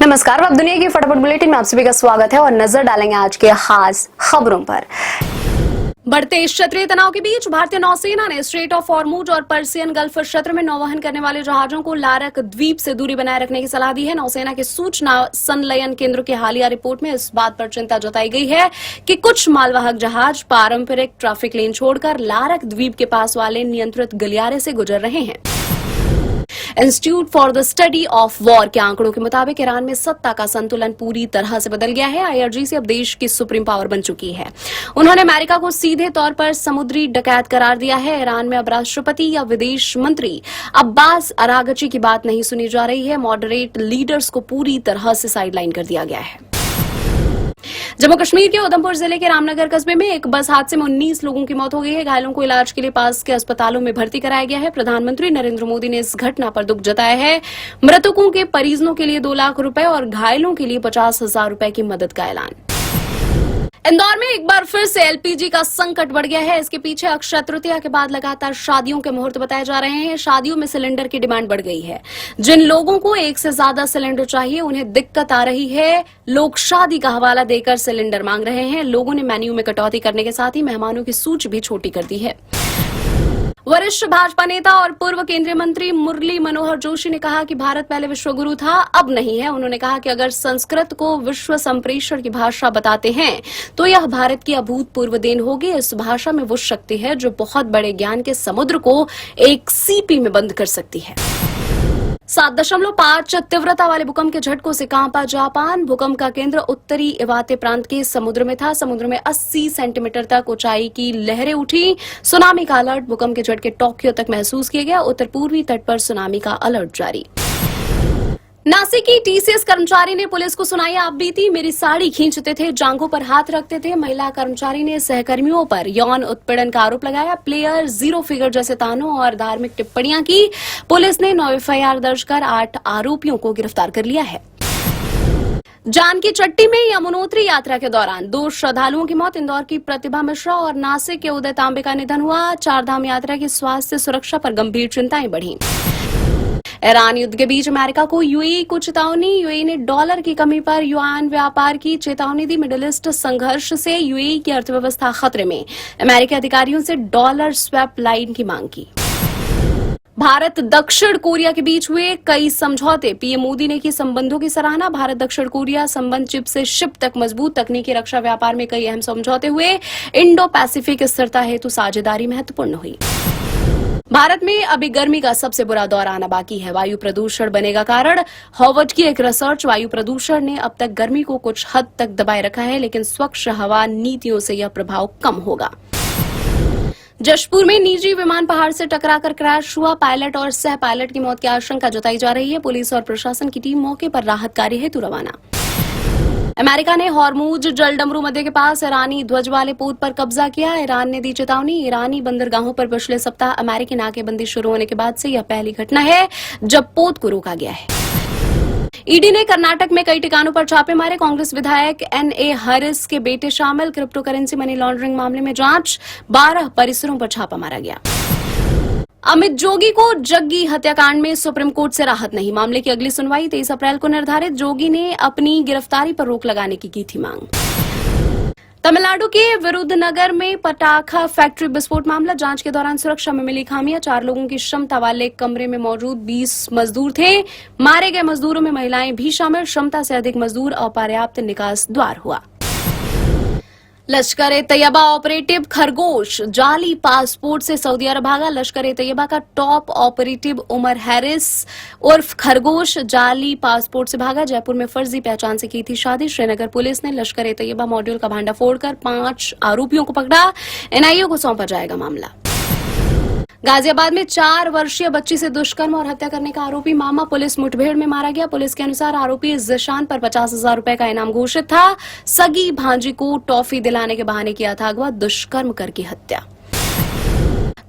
नमस्कार, अब दुनिया की फटाफट बुलेटिन में आप सभी का स्वागत है और नजर डालेंगे आज के खास खबरों पर। बढ़ते क्षेत्रीय तनाव के बीच भारतीय नौसेना ने स्ट्रेट ऑफ हॉर्मुज और पर्सियन गल्फ क्षेत्र में नौवहन करने वाले जहाजों को लारक द्वीप से दूरी बनाए रखने की सलाह दी है। नौसेना के सूचना संलयन केंद्र की हालिया रिपोर्ट में इस बात पर चिंता जताई गई है कि कुछ मालवाहक जहाज पारंपरिक ट्रैफिक लेन छोड़कर लारक द्वीप के पास वाले नियंत्रित गलियारे से गुजर रहे हैं। Institute for the study of war के आंकड़ों के मुताबिक ईरान में सत्ता का संतुलन पूरी तरह से बदल गया है। आईआरजीसी अब देश की सुप्रीम पावर बन चुकी है। उन्होंने अमेरिका को सीधे तौर पर समुद्री डकैत करार दिया है। ईरान में अब राष्ट्रपति या विदेश मंत्री अब्बास अरागची की बात नहीं सुनी जा रही है। मॉडरेट लीडर्स को पूरी तरह से साइडलाइन कर दिया गया है। जम्मू कश्मीर के उधमपुर जिले के रामनगर कस्बे में एक बस हादसे में 19 लोगों की मौत हो गई है। घायलों को इलाज के लिए पास के अस्पतालों में भर्ती कराया गया है। प्रधानमंत्री नरेंद्र मोदी ने इस घटना पर दुख जताया है। मृतकों के परिजनों के लिए 2 लाख रुपए और घायलों के लिए 50,000 रुपए की मदद का ऐलान। इंदौर में एक बार फिर से एलपीजी का संकट बढ़ गया है। इसके पीछे अक्षय तृतीया के बाद लगातार शादियों के मुहूर्त बताए जा रहे हैं। शादियों में सिलेंडर की डिमांड बढ़ गई है। जिन लोगों को एक से ज्यादा सिलेंडर चाहिए उन्हें दिक्कत आ रही है। लोग शादी का हवाला देकर सिलेंडर मांग रहे हैं। लोगों ने मेन्यू में कटौती करने के साथ ही मेहमानों की सूची भी छोटी कर दी है। वरिष्ठ भाजपा नेता और पूर्व केंद्रीय मंत्री मुरली मनोहर जोशी ने कहा कि भारत पहले विश्वगुरु था, अब नहीं है। उन्होंने कहा कि अगर संस्कृत को विश्व संप्रेषण की भाषा बताते हैं तो यह भारत की अभूतपूर्व देन होगी। इस भाषा में वो शक्ति है जो बहुत बड़े ज्ञान के समुद्र को एक सीपी में बंद कर सकती है। 7.5 तीव्रता वाले भूकंप के झटकों से कांपा जापान। भूकंप का केंद्र उत्तरी इवाते प्रांत के समुद्र में था। समुद्र में 80 सेंटीमीटर तक ऊंचाई की लहरें उठी। सुनामी का अलर्ट। भूकंप के झटके टोक्यो तक महसूस किए गए। उत्तर पूर्वी तट पर सुनामी का अलर्ट जारी। नासिक की टीसीएस कर्मचारी ने पुलिस को सुनाई आपबीती। मेरी साड़ी खींचते थे, जांघों पर हाथ रखते थे। महिला कर्मचारी ने सहकर्मियों पर यौन उत्पीड़न का आरोप लगाया। प्लेयर, 0 फिगर जैसे तानों और धार्मिक टिप्पणियां की। पुलिस ने 9 एफआईआर दर्ज कर 8 आरोपियों को गिरफ्तार कर लिया है। जानकी चट्टी में यमुनोत्री यात्रा के दौरान 2 श्रद्धालुओं की मौत। इंदौर की प्रतिभा मिश्रा और नासिक के उदय तांबे का निधन हुआ। 4 धाम यात्रा की स्वास्थ्य सुरक्षा पर गंभीर चिंताएं बढ़ी। ईरान युद्ध के बीच अमेरिका को यूएई को चेतावनी। यूएई ने डॉलर की कमी पर युआन व्यापार की चेतावनी दी। मिडिल ईस्ट संघर्ष से यूएई की अर्थव्यवस्था खतरे में। अमेरिकी अधिकारियों से डॉलर स्वैप लाइन की मांग की। भारत दक्षिण कोरिया के बीच हुए कई समझौते। पीएम मोदी ने की संबंधों की सराहना। भारत दक्षिण कोरिया संबंध चिप से शिप तक मजबूत। तकनीकी रक्षा व्यापार में कई अहम समझौते हुए। इंडो पैसिफिक स्थिरता हेतु साझेदारी महत्वपूर्ण हुई। भारत में अभी गर्मी का सबसे बुरा दौर आना बाकी है। वायु प्रदूषण बनेगा कारण। हार्वर्ड की एक रिसर्च। वायु प्रदूषण ने अब तक गर्मी को कुछ हद तक दबाए रखा है, लेकिन स्वच्छ हवा नीतियों से यह प्रभाव कम होगा। जशपुर में निजी विमान पहाड़ से टकराकर क्रैश हुआ। पायलट और सह पायलट की मौत की आशंका जताई जा रही है। पुलिस और प्रशासन की टीम मौके पर राहत कार्य हेतु रवाना। अमेरिका ने हॉर्मुज जलडमरू मध्य के पास ईरानी ध्वज वाले पोत पर कब्जा किया। ईरान ने दी चेतावनी। ईरानी बंदरगाहों पर पिछले सप्ताह अमेरिकी नाकेबंदी शुरू होने के बाद से यह पहली घटना है जब पोत को रोका गया है। ईडी ने कर्नाटक में कई ठिकानों पर छापे मारे। कांग्रेस विधायक एनए हैरिस के बेटे शामिल। क्रिप्टो करेंसी मनी लॉन्ड्रिंग मामले में जांच। 12 परिसरों पर छापा मारा गया। अमित जोगी को जग्गी हत्याकांड में सुप्रीम कोर्ट से राहत नहीं। मामले की अगली सुनवाई 23 अप्रैल को निर्धारित। जोगी ने अपनी गिरफ्तारी पर रोक लगाने की थी मांग। तमिलनाडु के विरुद्धनगर में पटाखा फैक्ट्री विस्फोट मामला। जांच के दौरान सुरक्षा में मिली खामियां। 4 लोगों की क्षमता वाले कमरे में मौजूद 20 मजदूर थे। मारे गए मजदूरों में महिलाएं भी शामिल। क्षमता से अधिक मजदूर अपर्याप्त निकास द्वार हुआ। लश्कर-ए-तैयबा ऑपरेटिव खरगोश जाली पासपोर्ट से सऊदी अरब भागा। लश्कर-ए-तैयबा का टॉप ऑपरेटिव उमर हैरिस उर्फ खरगोश जाली पासपोर्ट से भागा। जयपुर में फर्जी पहचान से की थी शादी। श्रीनगर पुलिस ने लश्कर-ए-तैयबा मॉड्यूल का भांडा फोड़कर 5 आरोपियों को पकड़ा। एनआईए को सौंपा जाएगा मामला। गाजियाबाद में 4 वर्षीय बच्ची से दुष्कर्म और हत्या करने का आरोपी मामा पुलिस मुठभेड़ में मारा गया। पुलिस के अनुसार आरोपी जिशान पर 50,000 रुपए का इनाम घोषित था। सगी भांजी को टॉफी दिलाने के बहाने किया था अगवा। दुष्कर्म करके हत्या।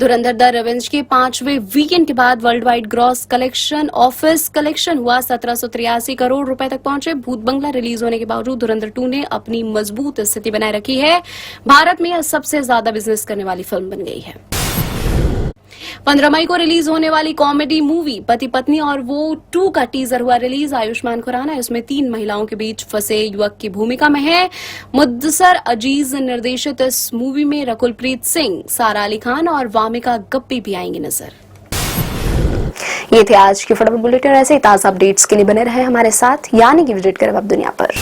धुरंधर द रिवेंज के 5वें वीकेंड के बाद world wide gross collection office collection हुआ। 1783 करोड़ रुपए तक पहुंचे। भूत बंगला रिलीज होने के बावजूद धुरंधर 2 ने अपनी मजबूत स्थिति बनाए रखी है। भारत में यह सबसे ज्यादा बिजनेस करने वाली फिल्म बन गई है। 15 मई को रिलीज होने वाली कॉमेडी मूवी पति पत्नी और वो 2 का टीजर हुआ रिलीज। आयुष्मान खुराना इसमें 3 महिलाओं के बीच फंसे युवक की भूमिका में है। मुद्दसर अजीज निर्देशित इस मूवी में रकुलप्रीत सिंह, सारा अली खान और वामिका गप्पी भी आएंगी नजर। ये थे आज के फटाफट बुलेटिन। ऐसे ही ताजा अपडेट्स के लिए बने रहे हमारे साथ, यानी कि विजिट करें अब दुनिया पर।